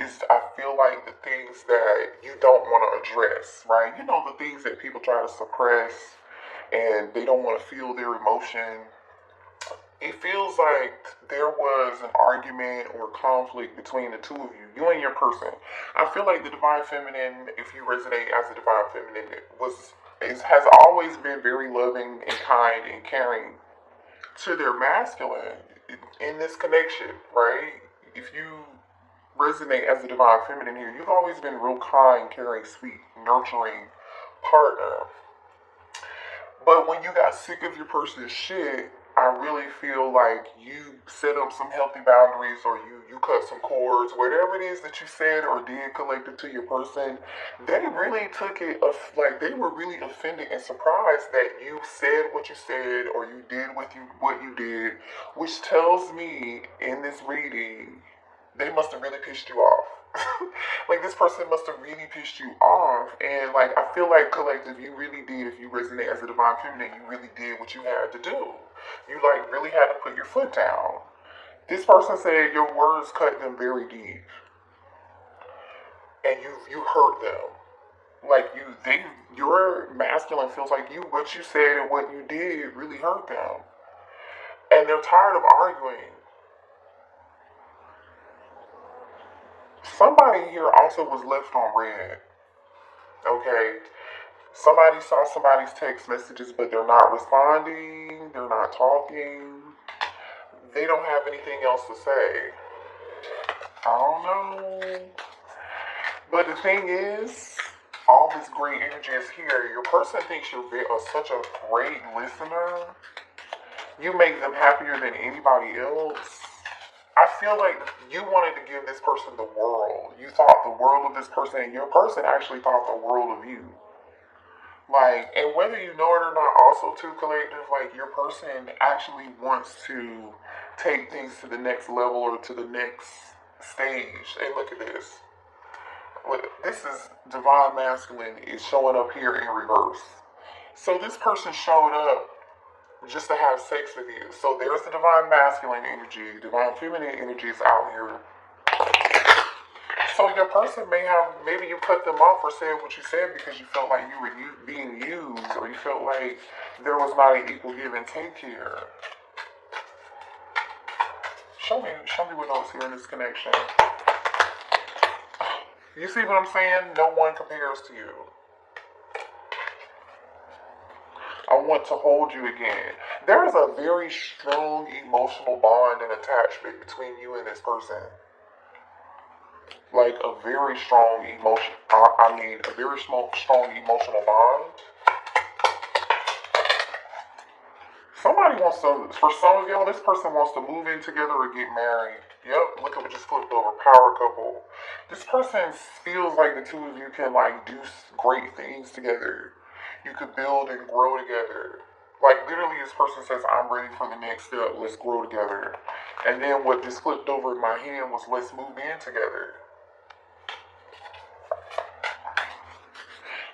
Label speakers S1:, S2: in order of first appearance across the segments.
S1: is, I feel like, the things that you don't want to address, right? You know, the things that people try to suppress and they don't want to feel their emotion. It feels like there was an argument or conflict between the two of you and your person. I feel like the divine feminine, if you resonate as a divine feminine, has always been very loving and kind and caring to their masculine in this connection, right? If you resonate as a divine feminine here, you've always been real kind, caring, sweet, nurturing partner. But when you got sick of your person's shit, I really feel like you set up some healthy boundaries, or you cut some cords, whatever it is that you said or did collected to your person. They really took it, like they were really offended and surprised that you said what you said or you did what you did, which tells me in this reading, they must have really pissed you off. Like this person must have really pissed you off, and like I feel like collective, you really did. If you resonate as a divine feminine, you really did what you had to do. You like really had to put your foot down. This person said your words cut them very deep, and you hurt them. Like your masculine feels like what you said and what you did really hurt them, and they're tired of arguing. Somebody here also was left on red. Okay. Somebody saw somebody's text messages, but they're not responding. They're not talking. They don't have anything else to say. I don't know. But the thing is, all this great energy is here. Your person thinks you're such a great listener. You make them happier than anybody else. I feel like you wanted to give this person the world. You thought the world of this person, and your person actually thought the world of you. Like, and whether you know it or not, also too, collective, like your person actually wants to take things to the next level or to the next stage. And look at this. This is divine masculine is showing up here in reverse. So this person showed up just to have sex with you. So there's the divine masculine energy. Divine feminine energy is out here. So your person maybe you cut them off or said what you said because you felt like you were being used, or you felt like there was not an equal give and take here. Show me what else here in this connection. You see what I'm saying? No one compares to you. I want to hold you again. There is a very strong emotional bond and attachment between you and this person. Like a very strong a very strong emotional bond. Somebody wants to, for some of y'all, this person wants to move in together or get married. Yep, look at what just flipped over, power couple. This person feels like the two of you can like do great things together. You could build and grow together. Like literally this person says, I'm ready for the next step, let's grow together. And then what just flipped over in my hand was, let's move in together.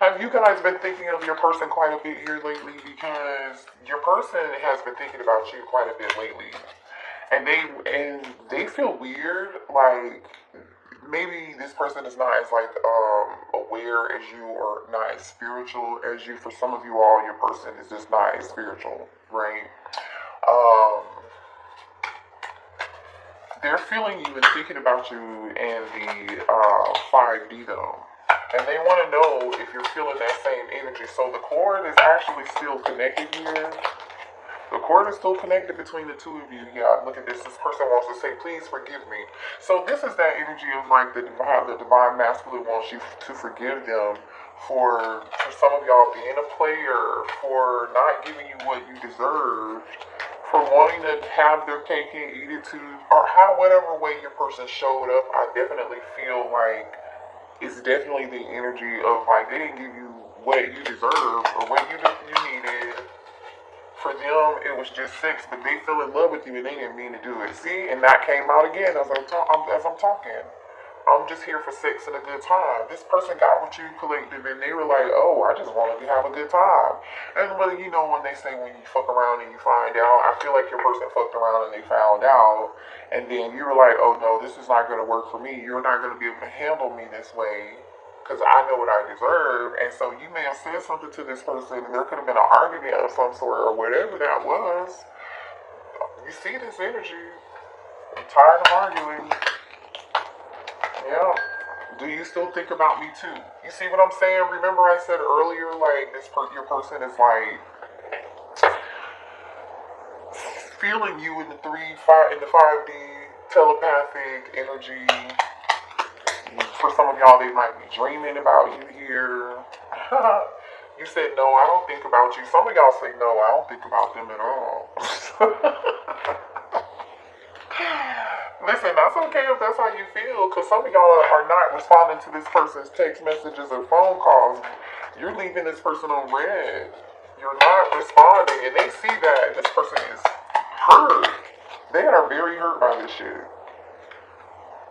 S1: Have you guys been thinking of your person quite a bit here lately? Because your person has been thinking about you quite a bit lately. And they feel weird, like maybe this person is not as like aware as you, or not as spiritual as you. For some of you all, your person is just not as spiritual, right? They're feeling you and thinking about you in the 5D though. And they want to know if you're feeling that same energy. So the cord is actually still connected here. The cord is still connected between the two of you. Yeah, look at this. This person wants to say, please forgive me. So this is that energy of like how the divine masculine wants you to forgive them for some of y'all being a player, for not giving you what you deserved, for wanting to have their cake and eat it too, or whatever way your person showed up. I definitely feel like it's definitely the energy of like they didn't give you what you deserved or what you needed. For them, it was just sex, but they fell in love with you and they didn't mean to do it. See, and that came out again as I'm talking. I'm just here for sex and a good time. This person got with you collective and they were like, oh, I just wanted to have a good time. And whether you know when they say when you fuck around and you find out, I feel like your person fucked around and they found out. And then you were like, oh no, this is not going to work for me. You're not going to be able to handle me this way because I know what I deserve. And so you may have said something to this person and there could have been an argument of some sort or whatever that was. You see this energy. I'm tired of arguing. Yeah. Do you still think about me too? You see what I'm saying? Remember I said earlier, like your person is like feeling you in the 5D telepathic energy. For some of y'all, they might be dreaming about you here. You said no, I don't think about you. Some of y'all say no, I don't think about them at all. Listen, that's okay if that's how you feel, because some of y'all are not responding to this person's text messages or phone calls. You're leaving this person on red. You're not responding, and they see that. This person is hurt. They are very hurt by this shit.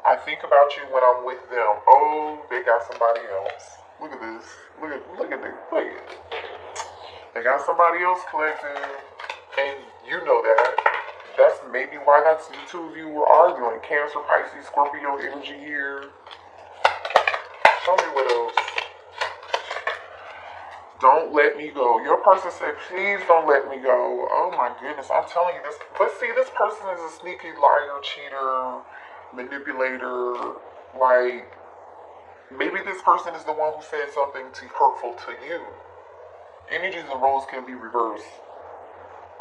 S1: I think about you when I'm with them. Oh, they got somebody else. Look at this. Look at this. Look at it. They got somebody else collective, and you know that. That's maybe why the two of you were arguing. Cancer, Pisces, Scorpio energy here. Show me what else. Don't let me go. Your person said, please don't let me go. Oh my goodness, I'm telling you this. But see, this person is a sneaky liar, cheater, manipulator. Like, maybe this person is the one who said something hurtful to you. Energies and roles can be reversed.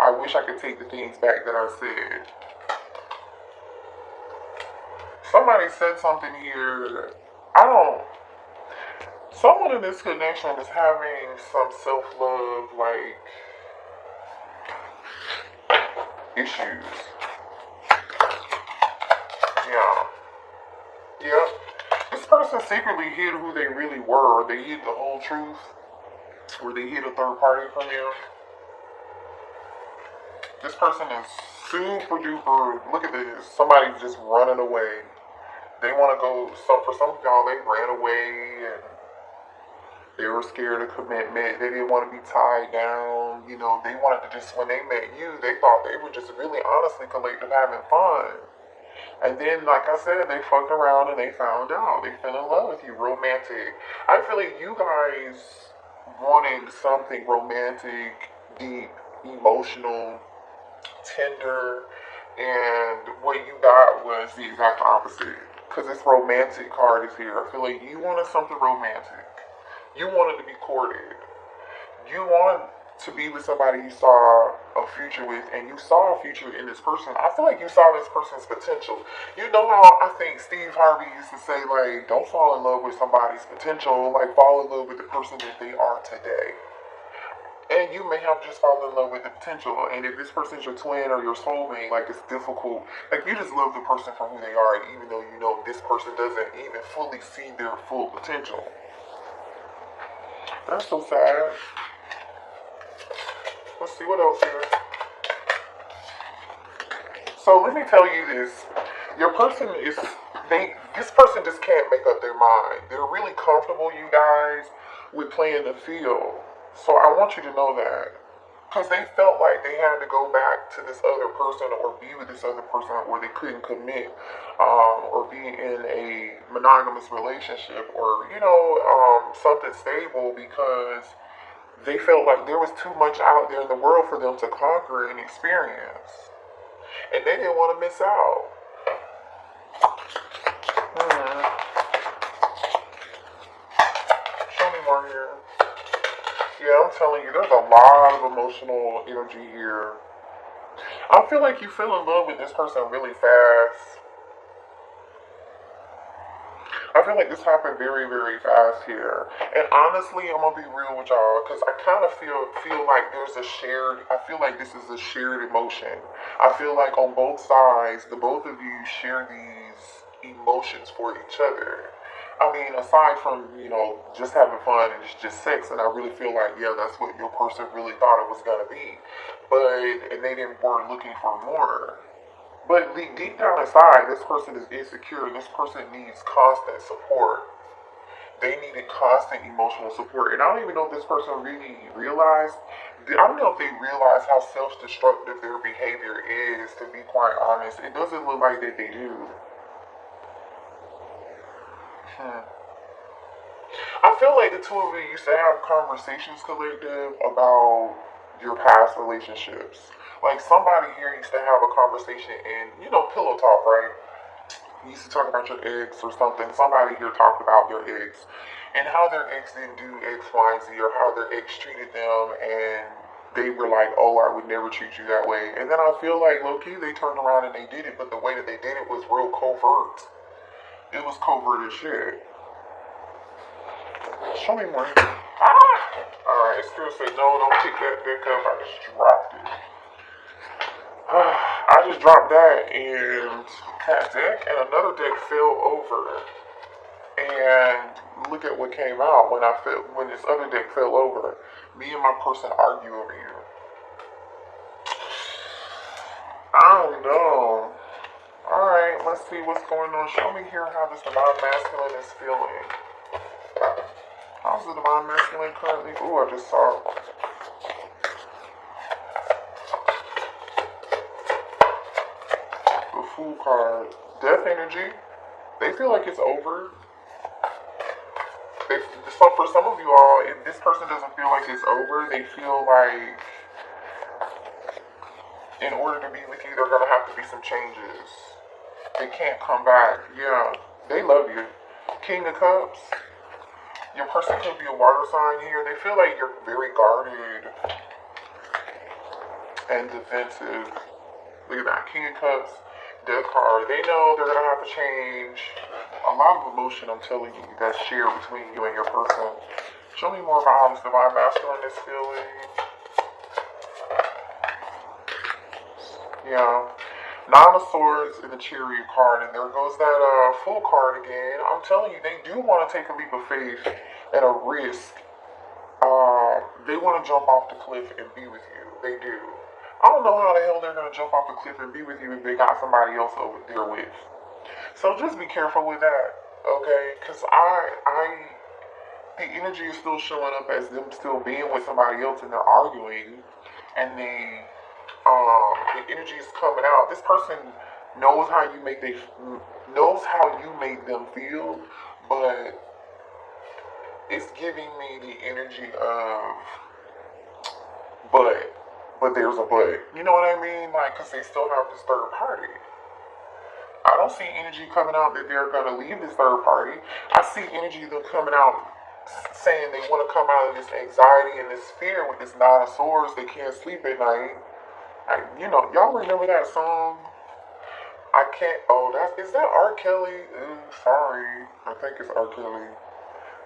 S1: I wish I could take the things back that I said. Somebody said something here. Someone in this connection is having some self-love, like, issues. Yeah. This person secretly hid who they really were, or they hid the whole truth, or they hid a third party from you. This person is super duper, look at this, somebody's just running away. They want to go, for some of y'all, they ran away and they were scared of commitment. They didn't want to be tied down. You know, they wanted to just, when they met you, they thought they were just really honestly collective having fun. And then, like I said, they fucked around and they found out. They fell in love with you, romantic. I feel like you guys wanted something romantic, deep, emotional, tender, and what you got was the exact opposite. Because this romantic card is here. I feel like you wanted something romantic. You wanted to be courted. You wanted to be with somebody you saw a future with, and you saw a future in this person. I feel like you saw this person's potential. You know how I think Steve Harvey used to say, like, don't fall in love with somebody's potential, like fall in love with the person that they are today. And you may have just fallen in love with the potential. And if this person's your twin or your soulmate, like, it's difficult. Like, you just love the person for who they are, even though you know this person doesn't even fully see their full potential. That's so sad. Let's see what else here. So let me tell you this. Your person is, this person just can't make up their mind. They're really comfortable, you guys, with playing the field. So I want you to know that. Because they felt like they had to go back to this other person or be with this other person, or they couldn't commit or be in a monogamous relationship or, something stable, because they felt like there was too much out there in the world for them to conquer and experience. And they didn't want to miss out. Show me more here. Yeah, I'm telling you, there's a lot of emotional energy here. I feel like you fell in love with this person really fast. I feel like this happened very, very fast here. And honestly, I'm going to be real with y'all, because I kind of feel like there's I feel like this is a shared emotion. I feel like on both sides, the both of you share these emotions for each other. I mean, aside from, just having fun and it's just sex, and I really feel like, yeah, that's what your person really thought it was going to be. And they weren't looking for more. But deep down inside, this person is insecure. This person needs constant support. They needed constant emotional support. And I don't even know if this person really realized, I don't know if they realize how self-destructive their behavior is, to be quite honest. It doesn't look like that they do. I feel like the two of you used to have conversations, collective, about your past relationships. Like somebody here used to have a conversation in, pillow talk, right? You used to talk about your ex or something. Somebody here talked about their ex and how their ex didn't do X, Y, and Z, or how their ex treated them, and they were like, "Oh, I would never treat you that way." And then I feel like low key they turned around and they did it, but the way that they did it was real covert. It was covert as shit. Show me more. Alright, still say no, don't pick that deck up. I just dropped it. I just dropped that and that deck, and another deck fell over. And look at what came out when this other deck fell over. Me and my person argue over you. I don't know. Alright, let's see what's going on. Show me here how this divine masculine is feeling. How's the divine masculine currently? Ooh, I just saw the Fool card. Death energy. They feel like it's over. So for some of you all, if this person doesn't feel like it's over, they feel like in order to be with you, there are going to have to be some changes. They can't come back. Yeah, they love you. King of Cups. Your person could be a water sign here. They feel like you're very guarded and defensive. Look at that. King of Cups, Death card. They know they're going to have to change. A lot of emotion, I'm telling you, that's shared between you and your person. Show me more about how this divine masculine is feeling. Yeah. Nine of Swords and the Chariot card, and there goes that Fool card again. I'm telling you, they do want to take a leap of faith and a risk. They want to jump off the cliff and be with you. They do. I don't know how the hell they're going to jump off the cliff and be with you if they got somebody else over there with. So just be careful with that, okay? Because the energy is still showing up as them still being with somebody else and they're arguing, and the energy is coming out. This person knows how you make them feel, but it's giving me the energy of but there's a but. You know what I mean? Like, because they still have this third party. I don't see energy coming out that they're going to leave this third party. I see energy them coming out saying they want to come out of this anxiety and this fear with this Nine of Swords. They can't sleep at night. Y'all remember that song? I can't. Oh, is that R. Kelly? Ooh, sorry. I think it's R. Kelly.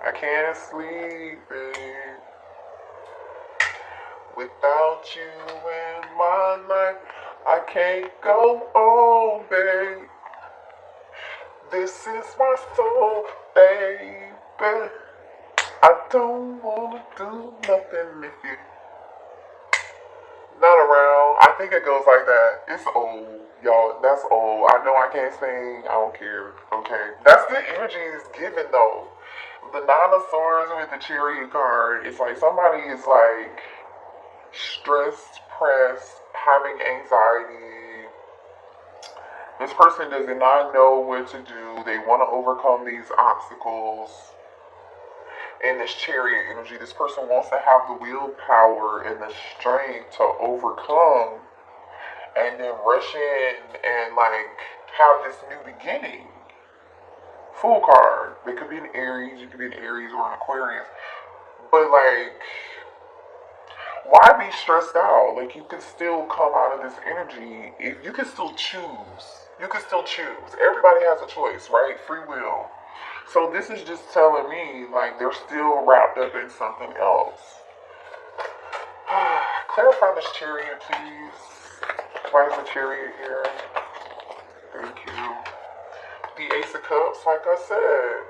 S1: I can't sleep, babe, without you in my life. I can't go on, babe. This is my soul, baby. I don't wanna do nothing if you not around. I think it goes like that. It's old, y'all. That's old. I know I can't sing. I don't care. Okay. That's the energy it's given though. The Nine of Swords with the Chariot card. It's like somebody is like stressed, pressed, having anxiety. This person does not know what to do. They want to overcome these obstacles. In this Chariot energy, this person wants to have the willpower and the strength to overcome and then rush in and like have this new beginning. Fool card. It could be an Aries, it could be an Aries or an Aquarius. But like, why be stressed out? Like, you can still come out of this energy. If you can still choose. You can still choose. Everybody has a choice, right? Free will. So this is just telling me, like, they're still wrapped up in something else. Clarify this Chariot, please. Why is the Chariot here? Thank you. The Ace of Cups, like I said.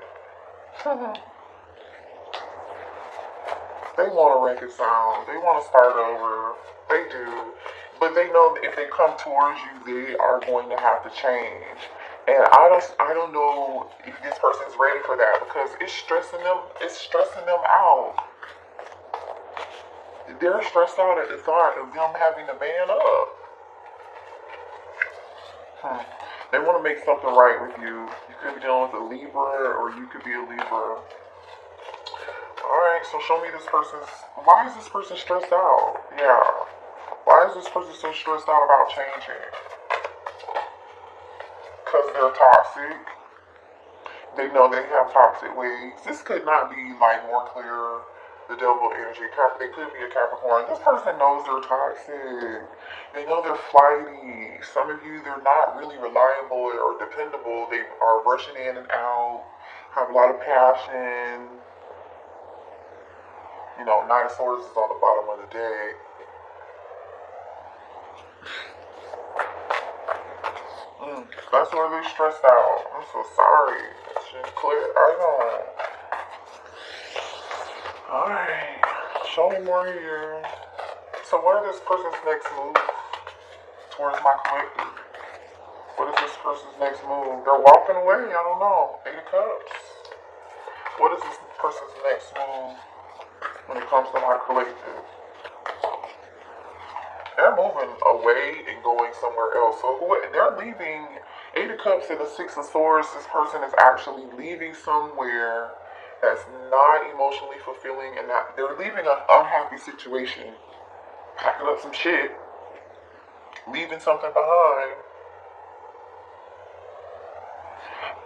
S1: They want to reconcile. They want to start over. They do. But they know that if they come towards you, they are going to have to change. And I don't know if this person's ready for that because it's stressing them out. They're stressed out at the thought of them having to man up. They want to make something right with you. You could be dealing with a Libra or you could be a Libra. Alright, so show me this person's... Why is this person stressed out? Yeah. Why is this person so stressed out about changing? Because they're toxic. They know they have toxic ways. This could not be like more clear. The devil energy. They could be a Capricorn. This person knows they're toxic. They know they're flighty. Some of you, they're not really reliable or dependable. They are rushing in and out. Have a lot of passion. You know, Nine of Swords is on the bottom of the deck. That's why they're stressed out. I'm so sorry. That shit clear. I know. Alright. Show me more here. So what are this person's next moves towards my collective? What is this person's next move? They're walking away. I don't know. Eight of Cups. What is this person's next move when it comes to my collective? They're moving away and going somewhere else. So they're leaving. Eight of Cups and the Six of Swords. This person is actually leaving somewhere that's not emotionally fulfilling, and that they're leaving an unhappy situation, packing up some shit, leaving something behind,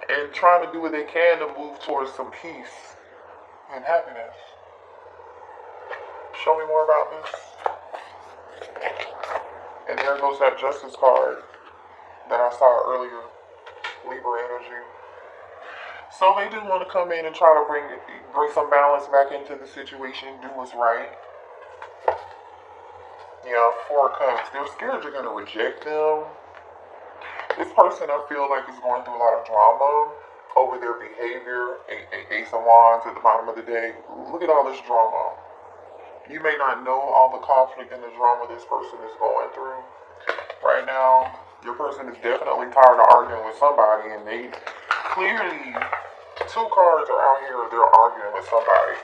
S1: and trying to do what they can to move towards some peace and happiness. Show me more about this. And there goes that Justice card that I saw earlier, Libra energy. So they do want to come in and try to bring some balance back into the situation, do what's right. Yeah, Four of Cups. They're scared you're going to reject them. This person, I feel like, is going through a lot of drama over their behavior. Ace of Wands at the bottom of the deck. Look at all this drama. You may not know all the conflict and the drama this person is going through. Right now, your person is definitely tired of arguing with somebody, and they clearly... Two cards are out here, they're arguing with somebody.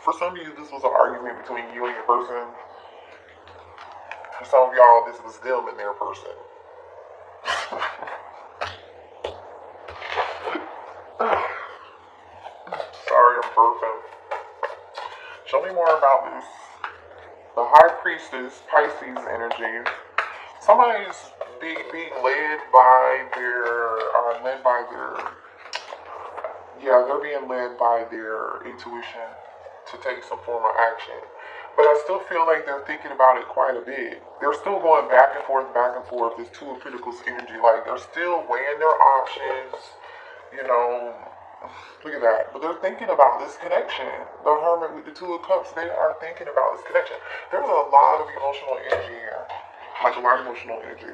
S1: For some of you, this was an argument between you and your person. For some of y'all, this was them and their person. Sorry, I'm burping. Show me more about this. The High Priestess, Pisces energy. Somebody's being led by their... Yeah, they're being led by their intuition to take some form of action. But I still feel like they're thinking about it quite a bit. They're still going back and forth. This Two of Pentacles energy. Like, they're still weighing their options. You know, look at that. But they're thinking about this connection. The Hermit with the Two of Cups, they are thinking about this connection. There's a lot of emotional energy here. Like, a lot of emotional energy.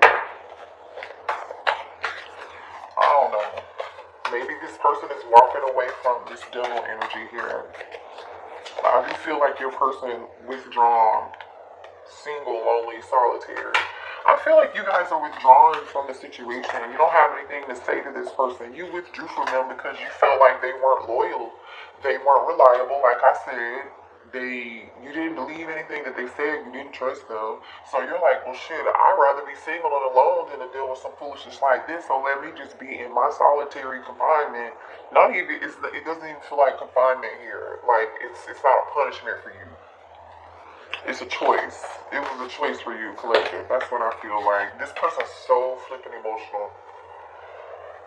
S1: I don't know. Maybe this person is walking away from this devil energy here. I do feel like your person withdrawn, single, lonely, solitary. I feel like you guys are withdrawing from the situation. You don't have anything to say to this person. You withdrew from them because you felt like they weren't loyal. They weren't reliable, like I said. You didn't believe anything that they said. You didn't trust them. So you're like, well, shit, I'd rather be single and alone than to deal with some foolishness like this. So let me just be in my solitary confinement. It doesn't even feel like confinement here. Like, it's not a punishment for you. It's a choice. It was a choice for you, collective. That's what I feel like. This person's so flipping emotional.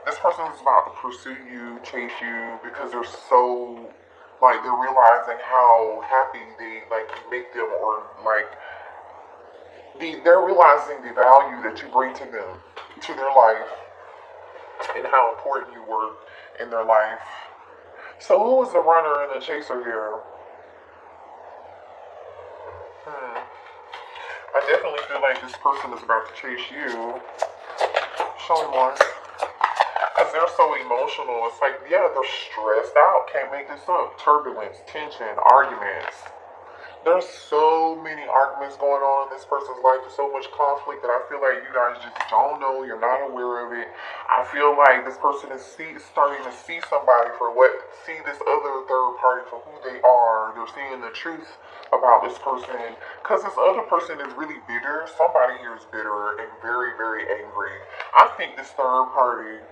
S1: This person is about to pursue you, chase you, because they're so... Like, they're realizing how happy they, like, make them, or, like, they're realizing the value that you bring to them, to their life, and how important you were in their life. So who was the runner and the chaser here? I definitely feel like this person is about to chase you. Show me more. Because they're so emotional. It's like, yeah, they're stressed out. Can't make this up. Turbulence, tension, arguments. There's so many arguments going on in this person's life. There's so much conflict that I feel like you guys just don't know. You're not aware of it. I feel like this person is starting to see somebody for see this other third party for who they are. They're seeing the truth about this person. Because this other person is really bitter. Somebody here is bitter and very, very angry. I think this third party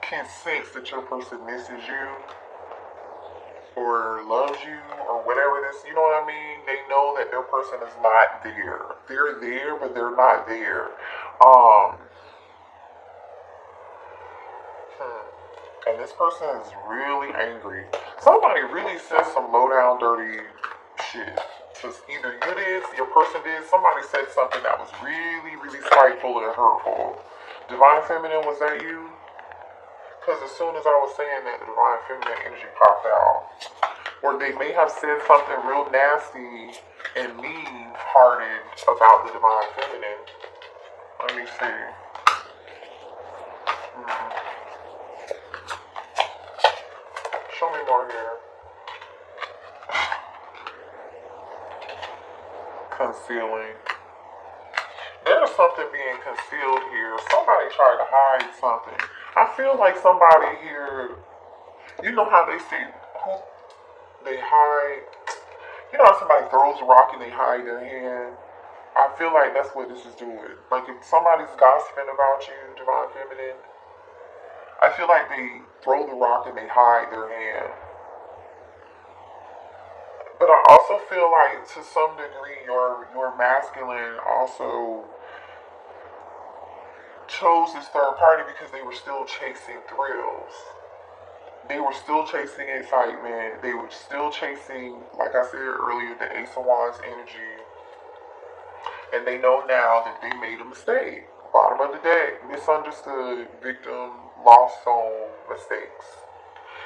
S1: can sense that your person misses you or loves you or whatever this, you know what I mean? They know that their person is not there. They're there, but they're not there. And this person is really angry. Somebody really said some low down dirty shit. Just either you did, your person did, somebody said something that was really, really spiteful and hurtful. Divine Feminine, was that you? Because as soon as I was saying that, the Divine Feminine energy popped out. Or they may have said something real nasty and mean-hearted about the Divine Feminine. Let me see. Show me more here. Concealing. There's something being concealed here. Somebody tried to hide something. I feel like somebody here, you know how they say, who they hide, you know how somebody throws a rock and they hide their hand? I feel like that's what this is doing. Like if somebody's gossiping about you, Divine Feminine, I feel like they throw the rock and they hide their hand. But I also feel like to some degree your masculine also chose this third party because they were still chasing thrills. They were still chasing excitement. They were still chasing, like I said earlier, the Ace of Wands energy. And they know now that they made a mistake. Bottom of the deck, misunderstood, victim, lost soul, mistakes.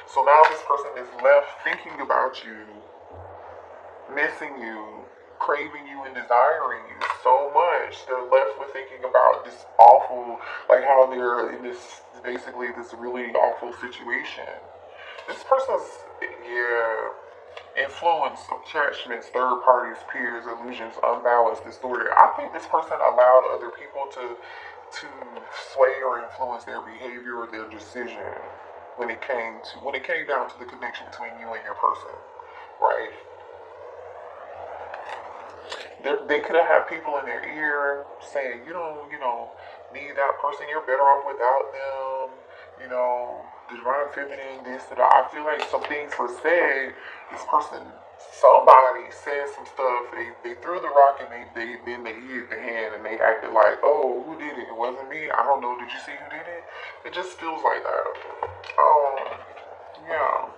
S1: So now this person is left thinking about you, missing you, craving you and desiring you so much. They're left with thinking about this awful, like how they're in this, basically this really awful situation. This person's, influence, attachments, third parties, peers, illusions, unbalanced, distorted. I think this person allowed other people to sway or influence their behavior or their decision when it came down to the connection between you and your person, right? They could have had people in their ear saying, you don't, need that person. You're better off without them. The Divine Feminine, this, that. I feel like some things were said. This person, somebody said some stuff. They threw the rock and then they hid the hand and they acted like, oh, who did it? It wasn't me. I don't know. Did you see who did it? It just feels like that. Yeah.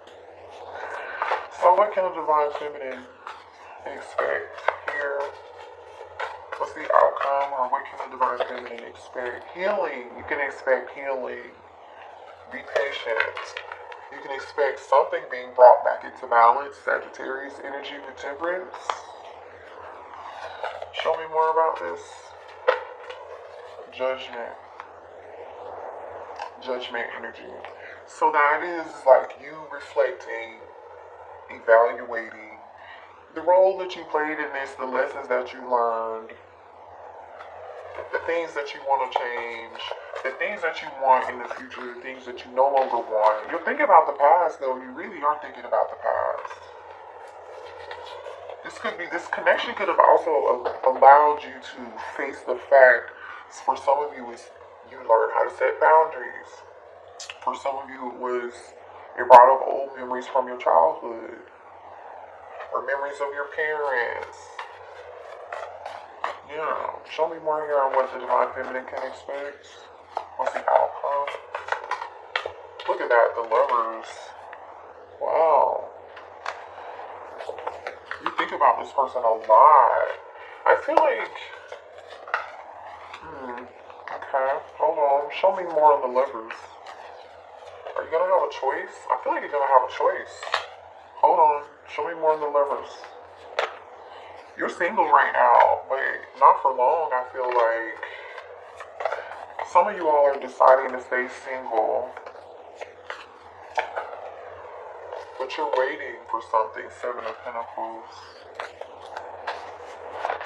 S1: So what can a Divine Feminine expect here? What's the outcome, or what can the Divine Feminine expect? Healing. You can expect healing. Be patient. You can expect something being brought back into balance. Sagittarius energy with Temperance. Show me more about this. Judgment. Judgment energy. So that is like you reflecting, evaluating the role that you played in this, the lessons that you learned, the things that you want to change, the things that you want in the future, the things that you no longer want. You're thinking about the past, though. You really are thinking about the past. This connection could have also allowed you to face the fact, for some of you, you learned how to set boundaries. For some of you, it brought up old memories from your childhood, or memories of your parents. Yeah, show me more here on what the Divine Feminine can expect. What's the outcome? Look at that, the Lovers. Wow. You think about this person a lot. I feel like... okay, hold on. Show me more on the Lovers. Are you going to have a choice? I feel like you're going to have a choice. Hold on. Show me more on the Lovers. You're single right now, but not for long. I feel like some of you all are deciding to stay single. but you're waiting for something. Seven of Pentacles.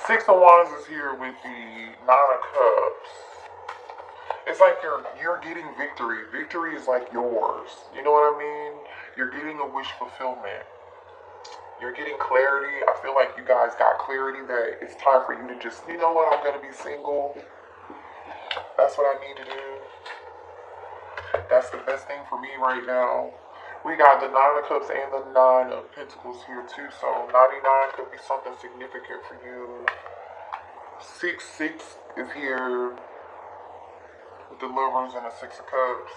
S1: Six of Wands is here with the Nine of Cups. It's like you're getting victory. Victory is like yours. You know what I mean? You're getting a wish fulfillment. You're getting clarity. I feel like you guys got clarity that it's time for you to just, you know what, I'm going to be single. That's what I need to do. That's the best thing for me right now. We got the Nine of Cups and the Nine of Pentacles here too. So 99 could be something significant for you. 6-6 is here with the Lovers and the Six of Cups.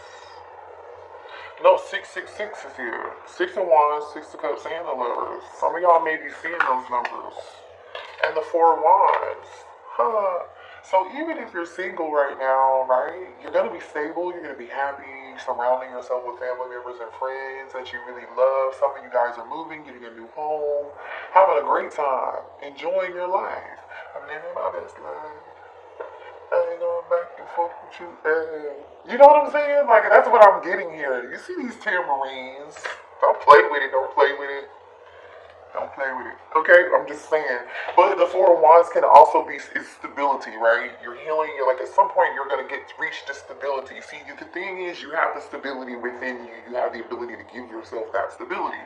S1: No, 666 is here. 6 of Wands, 6 of Cups, and the Lovers. Some of y'all may be seeing those numbers. And the 4 of Wands. Huh. So even if you're single right now, right, you're going to be stable, you're going to be happy, surrounding yourself with family members and friends that you really love. Some of you guys are moving, getting a new home, having a great time, enjoying your life. I'm living my best life. I ain't going back and forth with you. You know what I'm saying? Like, that's what I'm getting here. You see these tamarines. Don't play with it. Don't play with it. Don't play with it. Okay? I'm just saying. But the Four of Wands can also be stability, right? You're healing. You're like, at some point, you're going to reach the stability. See, the thing is, you have the stability within you. You have the ability to give yourself that stability,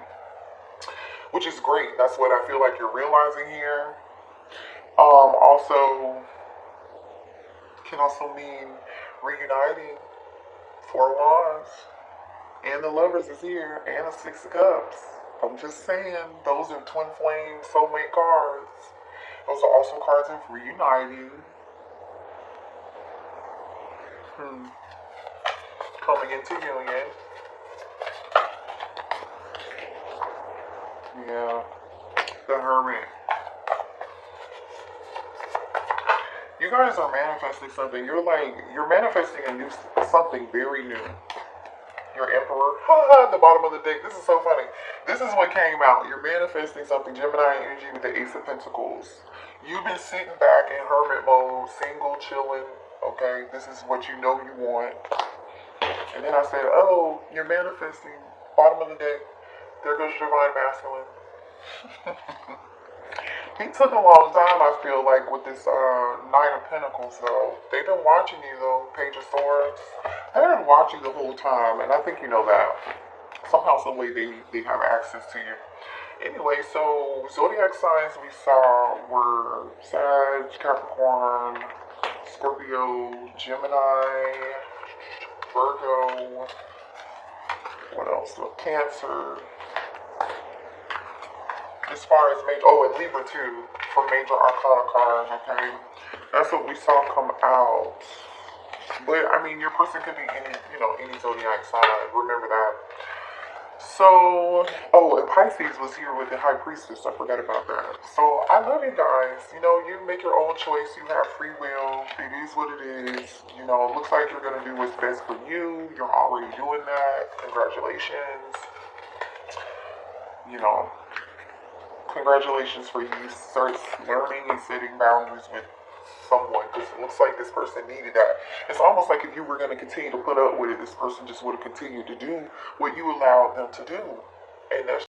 S1: which is great. That's what I feel like you're realizing here. Also, can also mean reuniting. 4 of Wands. And the Lovers is here. And the 6 of Cups. I'm just saying, those are twin flame soulmate cards. Those are also cards of reuniting. Coming into union. Yeah. The Hermit. You guys are manifesting something. You're manifesting something very new. Your Emperor. At the bottom of the deck. This is so funny. This is what came out. You're manifesting something. Gemini energy with the Ace of Pentacles. You've been sitting back in hermit mode, single, chilling. Okay, this is what you know you want. And then I said, oh, you're manifesting. Bottom of the deck. There goes Divine Masculine. He took a long time, I feel like, with this Nine of Pentacles, though. They've been watching you, though, Page of Swords. They've been watching the whole time, and I think you know that. Somehow, some way, they have access to you. Anyway, so zodiac signs we saw were Sag, Capricorn, Scorpio, Gemini, Virgo, what else? Cancer. As far as major, and Libra too, for major arcana cards, okay? That's what we saw come out. But, I mean, your person could be any zodiac sign, remember that. So, and Pisces was here with the High Priestess, I forgot about that. So, I love you guys. You know, you make your own choice, you have free will, it is what it is. You know, it looks like you're going to do what's best for you, you're already doing that, congratulations. You know, congratulations for you start learning and setting boundaries with someone, because it looks like this person needed that. It's almost like if you were going to continue to put up with it, this person just would have continued to do what you allowed them to do. And that's